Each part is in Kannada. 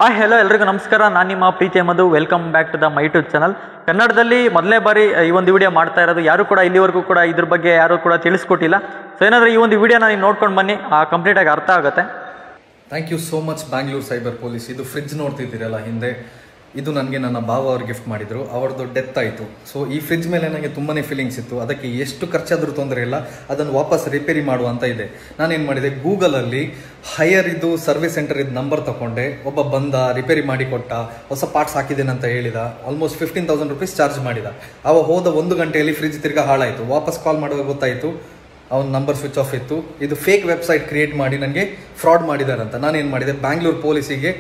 ಹಾಯ್ ಹೆಲೋ ಎಲ್ರಿಗೂ ನಮಸ್ಕಾರ. ನಾನು ನಿಮ್ಮ Preethi Madhu. Welcome back to the my YouTube channel. ಕನ್ನಡದಲ್ಲಿ ಮೊದಲನೇ ಬಾರಿ ಈ ಒಂದು ವಿಡಿಯೋ ಮಾಡ್ತಾ ಇರೋದು. ಯಾರು ಕೂಡ ಇಲ್ಲಿವರೆಗೂ ಕೂಡ ಇದ್ರ ಬಗ್ಗೆ ಯಾರು ಕೂಡ ತಿಳಿಸ್ಕೊಟ್ಟಿಲ್ಲ. ಸೊ ಏನಾದರೂ ಈ ಒಂದು ವಿಡಿಯೋನ ನೀವು ನೋಡ್ಕೊಂಡು ಬನ್ನಿ, ಕಂಪ್ಲೀಟಾಗಿ ಅರ್ಥ ಆಗುತ್ತೆ. Thank you so much Bangalore cyber police. ಇದು ಫ್ರಿಡ್ಜ್ ನೋಡ್ತಿದ್ದೀರಲ್ಲ ಹಿಂದೆ, ಇದು ನನಗೆ ನನ್ನ ಭಾವ ಅವ್ರು ಗಿಫ್ಟ್ ಮಾಡಿದ್ರು. ಅವ್ರದ್ದು ಡೆತ್ ಆಯಿತು. ಸೊ ಈ ಫ್ರಿಡ್ಜ್ ಮೇಲೆ ನನಗೆ ತುಂಬಾ ಫೀಲಿಂಗ್ಸ್ ಇತ್ತು. ಅದಕ್ಕೆ ಎಷ್ಟು ಖರ್ಚಾದರೂ ತೊಂದರೆ ಇಲ್ಲ, ಅದನ್ನು ವಾಪಸ್ ರಿಪೇರಿ ಮಾಡುವಂತ ಇದೆ. ನಾನೇನು ಮಾಡಿದೆ, ಗೂಗಲಲ್ಲಿ ಹೈಯರ್ ಇದು ಸರ್ವಿಸ್ ಸೆಂಟರ್ ಇದು ನಂಬರ್ ತಗೊಂಡೆ. ಒಬ್ಬ ಬಂದ ರಿಪೇರಿ ಮಾಡಿ ಕೊಟ್ಟ, ಹೊಸ ಪಾರ್ಟ್ಸ್ ಹಾಕಿದ್ದೇನೆ ಅಂತ ಹೇಳಿದ. ಆಲ್ಮೋಸ್ಟ್ 15,000 rupees ಚಾರ್ಜ್ ಮಾಡಿದ. ಅವ ಹೋದ 1 ಗಂಟೆಯಲ್ಲಿ ಫ್ರಿಡ್ಜ್ ತಿರ್ಗಾ ಹಾಳಾಯಿತು. ವಾಪಸ್ ಕಾಲ್ ಮಾಡುವಾಗ ಗೊತ್ತಾಯಿತು ಅವನ ನಂಬರ್ ಸ್ವಿಚ್ ಆಫ್ ಇತ್ತು. ಇದು ಫೇಕ್ ವೆಬ್ಸೈಟ್ ಕ್ರಿಯೇಟ್ ಮಾಡಿ ನನಗೆ ಫ್ರಾಡ್ ಮಾಡಿದಾರಂತ. ನಾನೇನು ಮಾಡಿದೆ, ಬ್ಯಾಂಗ್ಳೂರ್ ಪೊಲೀಸಿಗೆ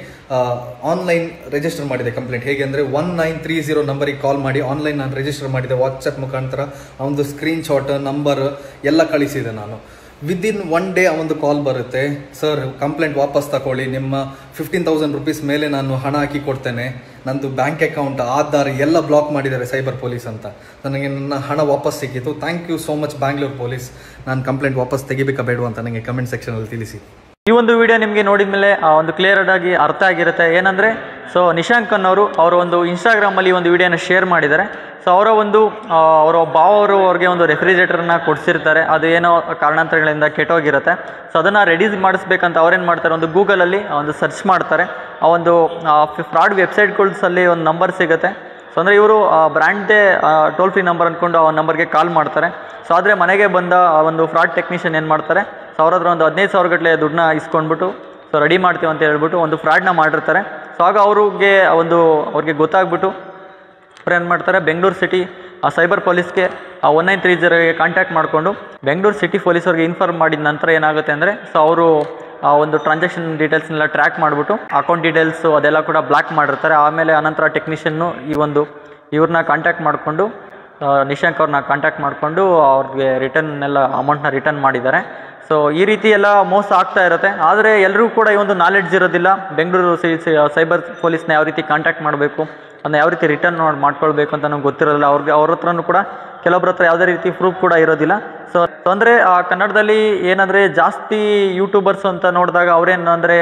ಆನ್ಲೈನ್ ರಿಜಿಸ್ಟರ್ ಮಾಡಿದೆ ಕಂಪ್ಲೇಂಟ್. ಹೇಗೆ ಅಂದರೆ 1930 ನಂಬರಿಗೆ ಕಾಲ್ ಮಾಡಿ ಆನ್ಲೈನ್ ನಾನು ರಿಜಿಸ್ಟರ್ ಮಾಡಿದೆ. ವಾಟ್ಸಪ್ ಮುಖಾಂತರ ಅವನದು ಸ್ಕ್ರೀನ್ಶಾಟ್ ನಂಬರ್ ಎಲ್ಲ ಕಳಿಸಿದೆ ನಾನು. ವಿದಿನ್ 1 day ಅವನದು ಕಾಲ್ ಬರುತ್ತೆ, ಸರ್ ಕಂಪ್ಲೇಂಟ್ ವಾಪಸ್ ತಗೊಳ್ಳಿ, ನಿಮ್ಮ 15,000 rupees ಮೇಲೆ ನಾನು ಹಣ ಹಾಕಿ ಕೊಡ್ತೇನೆ, ನಂದು ಬ್ಯಾಂಕ್ ಅಕೌಂಟ್ ಆಧಾರ್ ಎಲ್ಲ ಬ್ಲಾಕ್ ಮಾಡಿದ್ದಾರೆ ಸೈಬರ್ ಪೊಲೀಸ್ ಅಂತ. ನನಗೆ ನನ್ನ ಹಣ ವಾಪಸ್ ಸಿಕ್ಕಿತು. Thank you so much Bangalore police. ನಾನು ಕಂಪ್ಲೇಂಟ್ ವಾಪಸ್ ತೆಗಿಬೇಕಾ ಬೇಡ ಅಂತ ನನಗೆ ಕಮೆಂಟ್ ಸೆಕ್ಷನಲ್ಲಿ ತಿಳಿಸಿ. ಈ ಒಂದು ವಿಡಿಯೋ ನಿಮಗೆ ನೋಡಿದ ಮೇಲೆ ಒಂದು ಕ್ಲಿಯರ್ ಆಗಿ ಅರ್ಥ ಆಗಿರುತ್ತೆ. ಏನಂದರೆ, ಸೊ ನಿಶಾಂಕ್ ಅನ್ನೋರು ಅವರು ಒಂದು ಇನ್ಸ್ಟಾಗ್ರಾಮಲ್ಲಿ ಒಂದು ವಿಡಿಯೋನ ಶೇರ್ ಮಾಡಿದ್ದಾರೆ. ಸೊ ಅವರ ಭಾವರು ಅವ್ರಿಗೆ ಒಂದು ರೆಫ್ರಿಜರೇಟರ್ನ ಕೊಡಿಸಿರ್ತಾರೆ. ಅದು ಏನೋ ಕಾರಣಾಂತರಗಳಿಂದ ಕೆಟ್ಟೋಗಿರುತ್ತೆ. ಸೊ ಅದನ್ನು ರೆಡಿ ಮಾಡಿಸ್ಬೇಕಂತ ಅವ್ರೇನು ಮಾಡ್ತಾರೆ, ಒಂದು ಗೂಗಲಲ್ಲಿ ಒಂದು ಸರ್ಚ್ ಮಾಡ್ತಾರೆ. ಆ ಒಂದು ಫ್ರಾಡ್ ವೆಬ್ಸೈಟ್ಗಳಲ್ಲಿ ಒಂದು ನಂಬರ್ ಸಿಗುತ್ತೆ. ಸೊ ಅಂದರೆ ಇವರು ಬ್ರ್ಯಾಂಡ್ದೇ ಟೋಲ್ ಫ್ರೀ ನಂಬರ್ ಅಂದ್ಕೊಂಡು ಆ ನಂಬರ್ಗೆ ಕಾಲ್ ಮಾಡ್ತಾರೆ. ಸೊ ಆದರೆ ಮನೆಗೆ ಬಂದ ಒಂದು ಫ್ರಾಡ್ ಟೆಕ್ನಿಷಿಯನ್ ಏನು ಮಾಡ್ತಾರೆ, ಸೊ ಅವ್ರ ಹತ್ರ ಒಂದು 15,000 ಗಟ್ಟಲೆ ದುಡ್ಡನ್ನ ಇಸ್ಕೊಂಡ್ಬಿಟ್ಟು ಸೊ ರೆಡಿ ಮಾಡ್ತೀವಿ ಅಂತ ಹೇಳ್ಬಿಟ್ಟು ಒಂದು ಫ್ರಾಡ್ನ ಮಾಡಿರ್ತಾರೆ. ಸೊ ಆಗ ಅವ್ರಿಗೆ ಗೊತ್ತಾಗ್ಬಿಟ್ಟು ಅವ್ರು ಏನು ಮಾಡ್ತಾರೆ, ಬೆಂಗಳೂರು ಸಿಟಿ ಸೈಬರ್ ಪೊಲೀಸ್ಗೆ 1930ಗೆ ಕಾಂಟ್ಯಾಕ್ಟ್ ಮಾಡಿಕೊಂಡು ಬೆಂಗಳೂರು ಸಿಟಿ ಪೊಲೀಸವ್ರಿಗೆ ಇನ್ಫಾರ್ಮ್ ಮಾಡಿದ ನಂತರ ಏನಾಗುತ್ತೆ ಅಂದರೆ, ಸೊ ಅವರು ಒಂದು ಟ್ರಾನ್ಸಾಕ್ಷನ್ ಡೀಟೇಲ್ಸ್ನೆಲ್ಲ ಟ್ರ್ಯಾಕ್ ಮಾಡಿಬಿಟ್ಟು ಅಕೌಂಟ್ ಡೀಟೇಲ್ಸು ಅದೆಲ್ಲ ಕೂಡ ಬ್ಲಾಕ್ ಮಾಡಿರ್ತಾರೆ. ಆಮೇಲೆ ಅನಂತರ ಟೆಕ್ನಿಷಿಯನ್ನು ಇವ್ರನ್ನ ಕಾಂಟ್ಯಾಕ್ಟ್ ಮಾಡಿಕೊಂಡು ನಿಶಾಂಕ್ ಅವ್ರನ್ನ ಕಾಂಟ್ಯಾಕ್ಟ್ ಮಾಡಿಕೊಂಡು ಅವ್ರಿಗೆ ಅಮೌಂಟ್ನ ರಿಟರ್ನ್ ಮಾಡಿದ್ದಾರೆ. ಸೊ ಈ ರೀತಿ ಎಲ್ಲ ಮೋಸ ಆಗ್ತಾ ಇರುತ್ತೆ. ಆದರೆ ಎಲ್ಲರಿಗೂ ಕೂಡ ಈ ಒಂದು ನಾಲೆಡ್ಜ್ ಇರೋದಿಲ್ಲ. ಬೆಂಗಳೂರು ಸೈಬರ್ ಪೊಲೀಸ್ನ ಯಾವ ರೀತಿ ಕಾಂಟ್ಯಾಕ್ಟ್ ಮಾಡಬೇಕು, ಅದನ್ನ ಯಾವ ರೀತಿ ರಿಟರ್ನ್ ಮಾಡ್ಕೊಳ್ಬೇಕು ಅಂತ ನಮ್ಗೆ ಗೊತ್ತಿರೋದಿಲ್ಲ. ಅವ್ರ ಹತ್ರನೂ ಕೂಡ ಕೆಲವೊಬ್ಬರ ಹತ್ರ ಯಾವುದೇ ರೀತಿ ಪ್ರೂಫ್ ಕೂಡ ಇರೋದಿಲ್ಲ. ಸೊ ಅಂದರೆ ಕನ್ನಡದಲ್ಲಿ ಏನಂದರೆ ಜಾಸ್ತಿ ಯೂಟ್ಯೂಬರ್ಸ್ ಅಂತ ನೋಡಿದಾಗ ಅವ್ರೇನಂದರೆ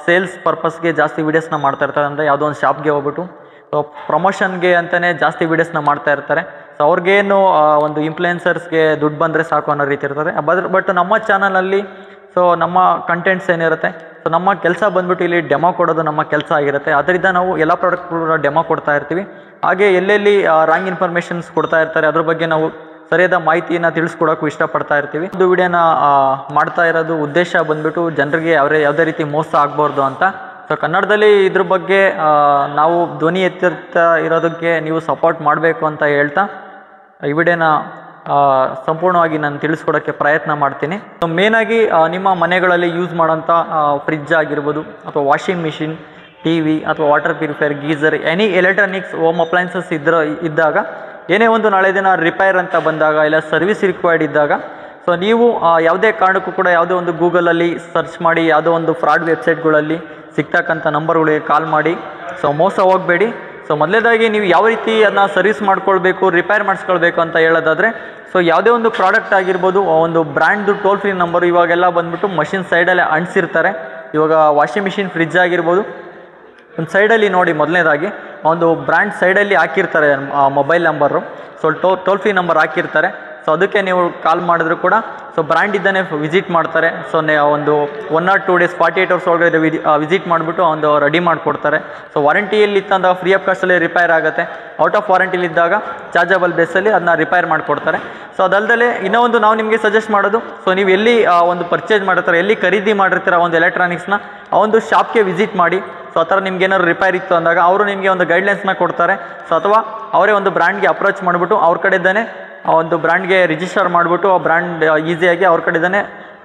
ಸೇಲ್ಸ್ ಪರ್ಪಸ್ಗೆ ಜಾಸ್ತಿ ವೀಡಿಯೋಸ್ನ ಮಾಡ್ತಾ ಇರ್ತಾರೆ. ಅಂದರೆ ಯಾವುದೋ ಒಂದು ಶಾಪ್ಗೆ ಹೋಗ್ಬಿಟ್ಟು ಸೊ ಪ್ರಮೋಷನ್ಗೆ ಅಂತಲೇ ಜಾಸ್ತಿ ವೀಡಿಯೋಸ್ನ ಮಾಡ್ತಾ ಇರ್ತಾರೆ. ಸೊ ಅವ್ರಿಗೇನು ಒಂದು ಇನ್ಫ್ಲುಯೆನ್ಸರ್ಸ್ಗೆ ದುಡ್ಡು ಬಂದರೆ ಸಾಕು ಅನ್ನೋ ರೀತಿ ಇರ್ತಾರೆ. ಬಟ್ ನಮ್ಮ ಚಾನಲಲ್ಲಿ ಸೊ ನಮ್ಮ ಕಂಟೆಂಟ್ಸ್ ಏನಿರುತ್ತೆ, ಸೊ ನಮ್ಮ ಕೆಲಸ ಬಂದ್ಬಿಟ್ಟು ಇಲ್ಲಿ ಡೆಮೋ ಕೊಡೋದು ನಮ್ಮ ಕೆಲಸ ಆಗಿರುತ್ತೆ. ಅದರಿಂದ ನಾವು ಎಲ್ಲ ಪ್ರಾಡಕ್ಟ್ಗಳು ಡೆಮೋ ಕೊಡ್ತಾ ಇರ್ತೀವಿ. ಹಾಗೆ ಎಲ್ಲೆಲ್ಲಿ ರಾಂಗ್ ಇನ್ಫಾರ್ಮೇಷನ್ಸ್ ಕೊಡ್ತಾ ಇರ್ತಾರೆ ಅದ್ರ ಬಗ್ಗೆ ನಾವು ಸರಿಯಾದ ಮಾಹಿತಿಯನ್ನು ತಿಳಿಸ್ಕೊಡೋಕ್ಕೂ ಇಷ್ಟಪಡ್ತಾ ಇರ್ತೀವಿ. ಒಂದು ವಿಡಿಯೋನ ಮಾಡ್ತಾ ಇರೋದು ಉದ್ದೇಶ ಬಂದ್ಬಿಟ್ಟು ಜನರಿಗೆ ಯಾವುದೇ ರೀತಿ ಮೋಸ ಆಗಬಾರ್ದು ಅಂತ. ಸೊ ಕನ್ನಡದಲ್ಲಿ ಇದ್ರ ಬಗ್ಗೆ ನಾವು ಧ್ವನಿ ಎತ್ತಿರ್ತಾ ಇರೋದಕ್ಕೆ ನೀವು ಸಪೋರ್ಟ್ ಮಾಡಬೇಕು ಅಂತ ಹೇಳ್ತಾ ಈ ವಿಡಿಯೋನ ಸಂಪೂರ್ಣವಾಗಿ ನಾನು ತಿಳಿಸ್ಕೊಡೋಕ್ಕೆ ಪ್ರಯತ್ನ ಮಾಡ್ತೀನಿ. ಸೊ ಮೇನಾಗಿ ನಿಮ್ಮ ಮನೆಗಳಲ್ಲಿ ಯೂಸ್ ಮಾಡೋಂಥ ಫ್ರಿಡ್ಜ್ ಆಗಿರ್ಬೋದು, ಅಥವಾ ವಾಷಿಂಗ್ ಮಿಷಿನ್, TV ಅಥವಾ water purifier, geyser, any electronics home appliances ಇದ್ದಾಗ ಏನೇ ಒಂದು ನಾಳೆ ದಿನ ರಿಪೇರ್ ಅಂತ ಬಂದಾಗ ಇಲ್ಲ ಸರ್ವಿಸ್ ರಿಕ್ವೈರ್ಡ್ ಇದ್ದಾಗ, ಸೊ ನೀವು ಯಾವುದೇ ಕಾರಣಕ್ಕೂ ಕೂಡ ಯಾವುದೇ ಒಂದು ಗೂಗಲಲ್ಲಿ ಸರ್ಚ್ ಮಾಡಿ ಯಾವುದೋ ಒಂದು ಫ್ರಾಡ್ ವೆಬ್ಸೈಟ್ಗಳಲ್ಲಿ ಸಿಗ್ತಕ್ಕಂಥ ನಂಬರ್ಗಳಿಗೆ ಕಾಲ್ ಮಾಡಿ ಸೊ ಮೋಸ ಹೋಗಬೇಡಿ. ಸೊ ಮೊದಲೇದಾಗಿ ನೀವು ಯಾವ ರೀತಿ ಅದನ್ನ ಸರ್ವಿಸ್ ಮಾಡ್ಕೊಳ್ಬೇಕು, ರಿಪೇರ್ ಮಾಡಿಸ್ಕೊಳ್ಬೇಕು ಅಂತ ಹೇಳೋದಾದರೆ, ಸೊ ಯಾವುದೇ ಒಂದು ಪ್ರಾಡಕ್ಟ್ ಆಗಿರ್ಬೋದು, ಒಂದು ಬ್ರ್ಯಾಂಡ್ದು ಟೋಲ್ ಫ್ರೀ ನಂಬರು ಇವಾಗೆಲ್ಲ ಬಂದುಬಿಟ್ಟು ಮಷಿನ್ ಸೈಡಲ್ಲೇ ಅಂಟಿಸಿರ್ತಾರೆ. ಇವಾಗ ವಾಷಿಂಗ್ ಮಿಷಿನ್, ಫ್ರಿಡ್ಜ್ ಆಗಿರ್ಬೋದು, ಒಂದು ಸೈಡಲ್ಲಿ ನೋಡಿ ಮೊದಲನೇದಾಗಿ ಒಂದು ಬ್ರ್ಯಾಂಡ್ ಸೈಡಲ್ಲಿ ಹಾಕಿರ್ತಾರೆ mobile number. So toll free number ಹಾಕಿರ್ತಾರೆ. ಸೊ ಅದಕ್ಕೆ ನೀವು ಕಾಲ್ ಮಾಡಿದ್ರು ಕೂಡ ಸೊ ಬ್ರ್ಯಾಂಡ್ ಇದ್ದಾನೆ ವಿಸಿಟ್ ಮಾಡ್ತಾರೆ. ಸೊ ಒಂದು 1 or 2 days 48 hours ಒಳಗಡೆ ವಿಸಿಟ್ ಮಾಡಿಬಿಟ್ಟು ಒಂದು ರೆಡಿ ಮಾಡಿಕೊಡ್ತಾರೆ. ಸೊ ವಾರಂಟಿಯಲ್ಲಿ ಇತ್ತಂದಾಗ ಫ್ರೀ ಆಫ್ ಕಾಸ್ಟಲ್ಲಿ ರಿಪೇರ್ ಆಗುತ್ತೆ. ಔಟ್ ಆಫ್ ವಾರಂಟಿಲಿದ್ದಾಗ ಚಾರ್ಜಬಲ್ ಬೇಸಲ್ಲಿ ಅದನ್ನ ರಿಪೇರ್ ಮಾಡಿಕೊಡ್ತಾರೆ. ಸೊ ಅದಲ್ಲದೆ ಇನ್ನೂ ಒಂದು ನಾವು ನಿಮಗೆ ಸಜೆಸ್ಟ್ ಮಾಡೋದು, ಸೊ ನೀವು ಎಲ್ಲಿ ಒಂದು ಪರ್ಚೇಸ್ ಮಾಡಿರ್ತಾರೆ, ಎಲ್ಲಿ ಖರೀದಿ ಮಾಡಿರ್ತೀರ ಒಂದು ಎಲೆಕ್ಟ್ರಾನಿಕ್ಸ್ನ, ಆ ಒಂದು ಶಾಪ್ಗೆ ವಿಸಿಟ್ ಮಾಡಿ. ಸೊ ಆ ಥರ ನಿಮ್ಗೆ ಏನಾದ್ರು ರಿಪೇರ್ ಇತ್ತು ಅಂದಾಗ ಅವರು ನಿಮಗೆ ಒಂದು ಗೈಡ್ಲೈನ್ಸ್ನ ಕೊಡ್ತಾರೆ. ಸೊ ಅಥವಾ ಅವರೇ ಒಂದು ಬ್ರ್ಯಾಂಡ್ಗೆ ಅಪ್ರೋಚ್ ಮಾಡಿಬಿಟ್ಟು ಅವ್ರ ಕಡೆಯಿಂದನೇ ಆ ಒಂದು ಬ್ರ್ಯಾಂಡ್ಗೆ ರಿಜಿಸ್ಟರ್ ಮಾಡಿಬಿಟ್ಟು ಆ ಬ್ರ್ಯಾಂಡ್ ಈಸಿಯಾಗಿ ಅವ್ರ ಕಡೆಯಿಂದನೇ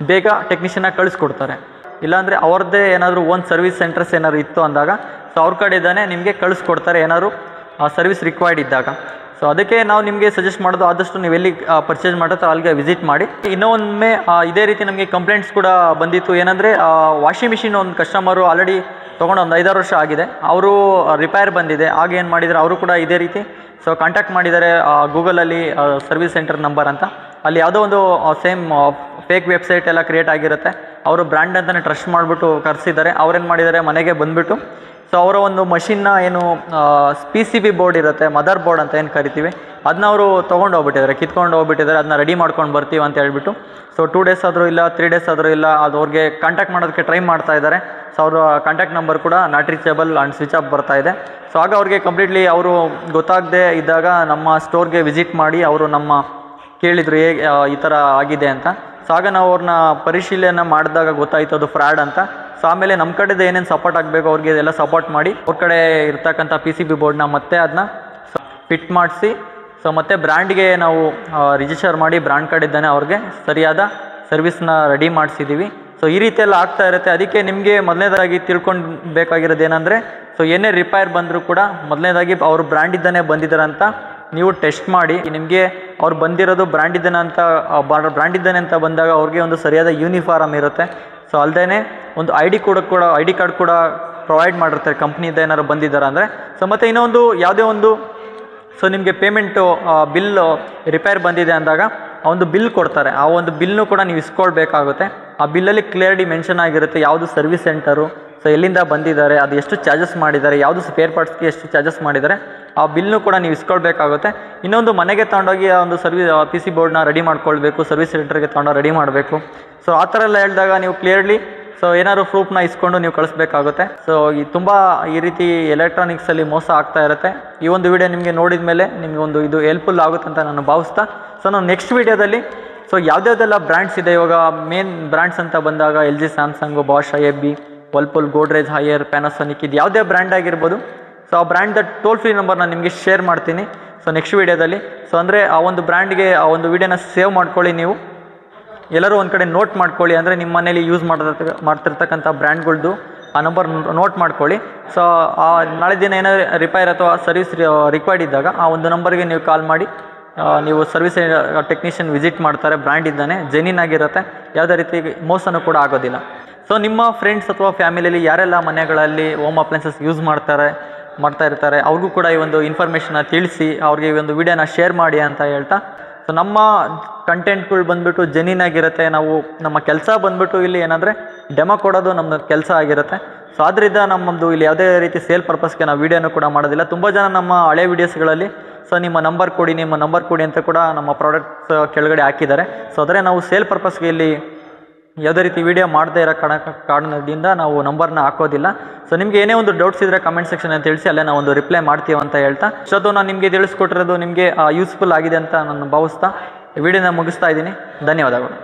ಬೇಗ ಟೆಕ್ನಿಷಿಯನ್ನ ಕಳಿಸ್ಕೊಡ್ತಾರೆ. ಇಲ್ಲಾಂದರೆ ಅವ್ರದ್ದೇ ಏನಾದರೂ ಓನ್ ಸರ್ವಿಸ್ ಸೆಂಟರ್ಸ್ ಏನಾದ್ರು ಇತ್ತು ಅಂದಾಗ ಸೊ ಅವ್ರ ಕಡೆಯಿಂದನೇ ನಿಮಗೆ ಕಳಿಸ್ಕೊಡ್ತಾರೆ ಏನಾದ್ರು ಸರ್ವಿಸ್ ರಿಕ್ವೈರ್ಡ್ ಇದ್ದಾಗ. ಸೊ ಅದಕ್ಕೆ ನಾವು ನಿಮಗೆ ಸಜೆಸ್ಟ್ ಮಾಡೋದು, ಆದಷ್ಟು ನೀವು ಎಲ್ಲಿ ಪರ್ಚೇಸ್ ಮಾಡಿರ್ತಾರೆ ಅಲ್ಲಿಗೆ ವಿಸಿಟ್ ಮಾಡಿ. ಇನ್ನೊಮ್ಮೆ ಇದೇ ರೀತಿ ನಮಗೆ ಕಂಪ್ಲೇಂಟ್ಸ್ ಕೂಡ ಬಂದಿತ್ತು. ಏನಂದರೆ ವಾಷಿಂಗ್ ಮಿಷಿನ್ ಒಂದು ಕಸ್ಟಮರು ಆಲ್ರೆಡಿ ತೊಗೊಂಡು ಒಂದು 5-6 ವರ್ಷ ಆಗಿದೆ, ಅವರು ರಿಪೇರ್ ಬಂದಿದೆ. ಆಗ ಏನು ಮಾಡಿದ್ದಾರೆ, ಅವರು ಕೂಡ ಇದೇ ರೀತಿ ಸೊ ಕಾಂಟ್ಯಾಕ್ಟ್ ಮಾಡಿದ್ದಾರೆ ಗೂಗಲಲ್ಲಿ ಸರ್ವಿಸ್ ಸೆಂಟರ್ ನಂಬರ್ ಅಂತ. ಅಲ್ಲಿ ಯಾವುದೋ ಒಂದು ಸೇಮ್ ಫೇಕ್ ವೆಬ್ಸೈಟ್ ಎಲ್ಲ ಕ್ರಿಯೇಟ್ ಆಗಿರುತ್ತೆ. ಅವರು ಬ್ರ್ಯಾಂಡ್ ಅಂತಲೇ ಟ್ರಸ್ಟ್ ಮಾಡಿಬಿಟ್ಟು ಕರೆಸಿದ್ದಾರೆ. ಅವ್ರೇನು ಮಾಡಿದ್ದಾರೆ, ಮನೆಗೆ ಬಂದುಬಿಟ್ಟು ಸೊ ಅವರ ಒಂದು ಮಷಿನ್ನ ಏನು PCB ಬೋರ್ಡ್ ಇರುತ್ತೆ, ಮದರ್ ಬೋರ್ಡ್ ಅಂತ ಏನು ಕರಿತೀವಿ, ಅದನ್ನ ಅವರು ತೊಗೊಂಡು ಹೋಗ್ಬಿಟ್ಟಿದ್ದಾರೆ, ಕಿತ್ಕೊಂಡು ಹೋಗ್ಬಿಟ್ಟಿದ್ದಾರೆ. ಅದನ್ನ ರೆಡಿ ಮಾಡ್ಕೊಂಡು ಬರ್ತೀವಿ ಅಂತ ಹೇಳ್ಬಿಟ್ಟು. ಸೊ 2 ಡೇಸ್ ಆದರೂ ಇಲ್ಲ, 3 ಡೇಸ್ ಆದರೂ ಇಲ್ಲ, ಅದು ಅವ್ರಿಗೆ ಕಾಂಟ್ಯಾಕ್ಟ್ ಮಾಡೋದಕ್ಕೆ ಟ್ರೈ ಮಾಡ್ತಾ ಇದ್ದಾರೆ. ಸೊ ಅವರ ಕಾಂಟ್ಯಾಕ್ಟ್ ನಂಬರ್ ಕೂಡ not reachable and switch off ಬರ್ತಾ ಇದೆ. ಸೊ ಆಗ ಅವ್ರಿಗೆ ಕಂಪ್ಲೀಟ್ಲಿ ಅವರು ಗೊತ್ತಾಗದೆ ಇದ್ದಾಗ ನಮ್ಮ ಸ್ಟೋರ್ಗೆ ವಿಸಿಟ್ ಮಾಡಿ ಅವರು ನಮ್ಮ ಕೇಳಿದರು ಹೇಗೆ ಈ ಥರ ಆಗಿದೆ ಅಂತ. ಸೊ ಆಗ ನಾವು ಅವ್ರನ್ನ ಪರಿಶೀಲನೆ ಮಾಡಿದಾಗ ಗೊತ್ತಾಯಿತು ಅದು ಫ್ರಾಡ್ ಅಂತ. ಸೊ ಆಮೇಲೆ ನಮ್ಮ ಕಡೆದು ಏನೇನು ಸಪೋರ್ಟ್ ಆಗಬೇಕು ಅವ್ರಿಗೆ ಎಲ್ಲ ಸಪೋರ್ಟ್ ಮಾಡಿ ಅವ್ರ ಕಡೆ ಇರ್ತಕ್ಕಂಥ PCB ಬೋರ್ಡ್ನ ಮತ್ತೆ ಅದನ್ನ ಫಿಟ್ ಮಾಡಿಸಿ, ಸೊ ಮತ್ತೆ ಬ್ರ್ಯಾಂಡ್ಗೆ ನಾವು ರಿಜಿಸ್ಟರ್ ಮಾಡಿ ಬ್ರ್ಯಾಂಡ್ ಕಡೆಯಿಂದನೇ ಅವ್ರಿಗೆ ಸರಿಯಾದ ಸರ್ವಿಸ್ನ ರೆಡಿ ಮಾಡಿಸಿದ್ದೀವಿ. ಸೊ ಈ ರೀತಿ ಎಲ್ಲ ಆಗ್ತಾ ಇರುತ್ತೆ. ಅದಕ್ಕೆ ನಿಮಗೆ ಮೊದಲನೇದಾಗಿ ತಿಳ್ಕೊಳ್ಬೇಕಾಗಿರೋದು ಏನಂದರೆ, ಸೊ ಏನೇ ರಿಪೇರ್ ಬಂದರೂ ಕೂಡ ಮೊದಲನೇದಾಗಿ ಅವರು ಬ್ರ್ಯಾಂಡಿಂದನೇ ಬಂದಿದ್ದಾರೆ ಅಂತ ನೀವು ಟೆಸ್ಟ್ ಮಾಡಿ. ನಿಮಗೆ ಅವ್ರು ಬಂದಿರೋದು ಬ್ರ್ಯಾಂಡಿದ್ದಾನೆ ಅಂತ ಬಂದಾಗ ಅವ್ರಿಗೆ ಒಂದು ಸರಿಯಾದ ಯೂನಿಫಾರ್ಮ್ ಇರುತ್ತೆ. ಸೊ ಅಲ್ಲದೇ ಒಂದು ಐ ಡಿ ಕಾರ್ಡ್ ಕೂಡ ಪ್ರೊವೈಡ್ ಮಾಡಿರ್ತಾರೆ ಕಂಪ್ನಿಯಿಂದ ಏನಾದ್ರು ಬಂದಿದ್ದಾರೆ ಅಂದರೆ. ಸೊ ಮತ್ತು ಇನ್ನೊಂದು ಯಾವುದೇ ಒಂದು ಸೊ ನಿಮಗೆ ಪೇಮೆಂಟು ಬಿಲ್ ರಿಪೇರ್ ಬಂದಿದೆ ಅಂದಾಗ ಆ ಒಂದು ಬಿಲ್ ಕೊಡ್ತಾರೆ. ಆ ಒಂದು ಬಿಲ್ನು ಕೂಡ ನೀವು ಇಸ್ಕೊಳ್ಬೇಕಾಗುತ್ತೆ. ಆ ಬಿಲ್ಲಲ್ಲಿ ಕ್ಲಿಯರ್ಲಿ ಮೆನ್ಷನ್ ಆಗಿರುತ್ತೆ ಯಾವುದು ಸರ್ವಿಸ್ ಸೆಂಟರು, ಸೊ ಎಲ್ಲಿಂದ ಬಂದಿದ್ದಾರೆ, ಅದು ಎಷ್ಟು ಚಾರ್ಜಸ್ ಮಾಡಿದ್ದಾರೆ, ಯಾವುದು ಸ್ಪೇರ್ ಪಾರ್ಟ್ಸ್ಗೆ ಎಷ್ಟು ಚಾರ್ಜಸ್ ಮಾಡಿದ್ದಾರೆ, ಆ ಬಿಲ್ನು ಕೂಡ ನೀವು ಇಸ್ಕೊಳ್ಬೇಕಾಗುತ್ತೆ. ಇನ್ನೊಂದು ಮನೆಗೆ ತೊಗೊಂಡೋಗಿ ಆ ಒಂದು PC ಬೋರ್ಡ್ನ ರೆಡಿ ಮಾಡ್ಕೊಳ್ಬೇಕು, ಸರ್ವಿಸ್ ಸೆಂಟರ್ಗೆ ತೊಗೊಂಡು ರೆಡಿ ಮಾಡಬೇಕು. ಸೊ ಆ ಥರ ಎಲ್ಲ ಹೇಳಿದಾಗ ನೀವು ಕ್ಲಿಯರ್ಲಿ ಸೊ ಏನಾದ್ರು ಪ್ರೂಫ್ನ ಇಸ್ಕೊಂಡು ನೀವು ಕಳಿಸ್ಬೇಕಾಗುತ್ತೆ. ಸೊ ತುಂಬ ಈ ರೀತಿ ಎಲೆಕ್ಟ್ರಾನಿಕ್ಸಲ್ಲಿ ಮೋಸ ಆಗ್ತಾ ಇರುತ್ತೆ. ಈ ಒಂದು ವಿಡಿಯೋ ನಿಮಗೆ ನೋಡಿದ ಮೇಲೆ ನಿಮಗೆ ಒಂದು ಇದು ಹೆಲ್ಪ್ಫುಲ್ ಆಗುತ್ತೆ ಅಂತ ನಾನು ಭಾವಿಸ್ತಾ, ಸೊ ನಾವು ನೆಕ್ಸ್ಟ್ ವಿಡಿಯೋದಲ್ಲಿ ಸೊ ಯಾವುದ್ಯಾವುದೆಲ್ಲ ಬ್ರ್ಯಾಂಡ್ಸ್ ಇದೆ, ಇವಾಗ ಮೇನ್ ಬ್ರ್ಯಾಂಡ್ಸ್ ಅಂತ ಬಂದಾಗ LG, Samsung, Bosch, IFB, Whirlpool, Godrej, higher, Panasonic, ಇದು ಯಾವುದೇ ಬ್ರ್ಯಾಂಡ್ ಆಗಿರ್ಬೋದು. ಸೊ ಆ ಬ್ರ್ಯಾಂಡ್ದ ಟೋಲ್ ಫ್ರೀ ನಂಬರ್ನ ನಿಮಗೆ ಶೇರ್ ಮಾಡ್ತೀನಿ ಸೊ ನೆಕ್ಸ್ಟ್ ವಿಡಿಯೋದಲ್ಲಿ. ಸೊ ಅಂದರೆ ಆ ಒಂದು ಬ್ರ್ಯಾಂಡ್ಗೆ ಆ ಒಂದು ವಿಡಿಯೋನ ಸೇವ್ ಮಾಡ್ಕೊಳ್ಳಿ, ನೀವು ಎಲ್ಲರೂ ಒಂದು ಕಡೆ ನೋಟ್ ಮಾಡ್ಕೊಳ್ಳಿ. ಅಂದರೆ ನಿಮ್ಮ ಮನೇಲಿ ಯೂಸ್ ಮಾಡ್ತಿರ್ತಕ್ಕಂಥ ಬ್ರ್ಯಾಂಡ್ಗಳ್ದು ಆ ನಂಬರ್ ನೋಟ್ ಮಾಡ್ಕೊಳ್ಳಿ. ಸೊ ಆ ನಾಳೆ ದಿನ ಏನಾದರೂ ರಿಪೇರ್ ಅಥವಾ ಸರ್ವಿಸ್ ರಿಕ್ವೈರ್ಡ್ ಇದ್ದಾಗ ಆ ಒಂದು ನಂಬರ್ಗೆ ನೀವು ಕಾಲ್ ಮಾಡಿ ನೀವು ಸರ್ವಿಸ್ ಟೆಕ್ನಿಷಿಯನ್ ವಿಸಿಟ್ ಮಾಡ್ತಾರೆ. ಬ್ರ್ಯಾಂಡ್ ಇದ್ದಾನೆ, ಜೆನ್ಯೂನ್ ಆಗಿರುತ್ತೆ, ಯಾವುದೇ ರೀತಿ ಮೋಸನೂ ಕೂಡ ಆಗೋದಿಲ್ಲ. ಸೊ ನಿಮ್ಮ ಫ್ರೆಂಡ್ಸ್ ಅಥವಾ ಫ್ಯಾಮಿಲಿಯಲ್ಲಿ ಯಾರೆಲ್ಲ ಮನೆಗಳಲ್ಲಿ ಹೋಮ್ ಅಪ್ಲೈನ್ಸಸ್ ಯೂಸ್ ಮಾಡ್ತಾ ಇರ್ತಾರೆ ಅವ್ರಿಗೂ ಕೂಡ ಈ ಒಂದು ಇನ್ಫಾರ್ಮೇಷನ್ನ ತಿಳಿಸಿ ಅವ್ರಿಗೆ ಈ ಒಂದು ವಿಡಿಯೋನ ಶೇರ್ ಮಾಡಿ ಅಂತ ಹೇಳ್ತಾ, ಸೊ ನಮ್ಮ ಕಂಟೆಂಟ್ಗಳು ಬಂದುಬಿಟ್ಟು ಜೆನ್ಯೂನ್ ಆಗಿರುತ್ತೆ. ನಾವು ನಮ್ಮ ಕೆಲಸ ಬಂದುಬಿಟ್ಟು ಇಲ್ಲಿ ಏನಂದರೆ ಡೆಮೋ ಕೊಡೋದು ನಮ್ಮ ಕೆಲಸ ಆಗಿರುತ್ತೆ. ಸೊ ಆದ್ದರಿಂದ ನಮ್ಮದು ಇಲ್ಲಿ ಯಾವುದೇ ರೀತಿ ಸೇಲ್ ಪರ್ಪಸ್ಗೆ ನಾವು ವೀಡಿಯೋನೂ ಕೂಡ ಮಾಡೋದಿಲ್ಲ. ತುಂಬ ಜನ ನಮ್ಮ ಹಳೆ ವೀಡಿಯೋಸ್ಗಳಲ್ಲಿ ಸೊ ನಿಮ್ಮ ನಂಬರ್ ಕೊಡಿ ಅಂತ ಕೂಡ ನಮ್ಮ ಪ್ರಾಡಕ್ಟ್ಸ್ ಕೆಳಗಡೆ ಹಾಕಿದ್ದಾರೆ. ಸೊ ಆದರೆ ನಾವು ಸೇಲ್ ಪರ್ಪಸ್ಗೆ ಇಲ್ಲಿ ಯಾವುದೇ ರೀತಿ ವೀಡಿಯೋ ಮಾಡದೇ ಇರೋ ಕಾರಣದಿಂದ ನಾವು ನಂಬರ್ನ ಹಾಕೋದಿಲ್ಲ. ಸೊ ನಿಮಗೆ ಏನೇ ಒಂದು ಡೌಟ್ಸ್ ಇದ್ದರೆ ಕಮೆಂಟ್ ಸೆಕ್ಷನ್ ಅಂತ ತಿಳಿಸಿ, ಅಲ್ಲೇ ನಾವು ಒಂದು ರಿಪ್ಲೈ ಮಾಡ್ತೀವಿ ಅಂತ ಹೇಳ್ತಾ, ಇಷ್ಟೊತ್ತು ನಾನು ನಿಮಗೆ ತಿಳಿಸ್ಕೊಟ್ಟಿರೋದು ನಿಮಗೆ ಯೂಸ್ಫುಲ್ ಆಗಿದೆ ಅಂತ ನಾನು ಭಾವಿಸ್ತಾ ವಿಡಿಯೋನ ಮುಗಿಸ್ತಾ ಇದ್ದೀನಿ. ಧನ್ಯವಾದಗಳು.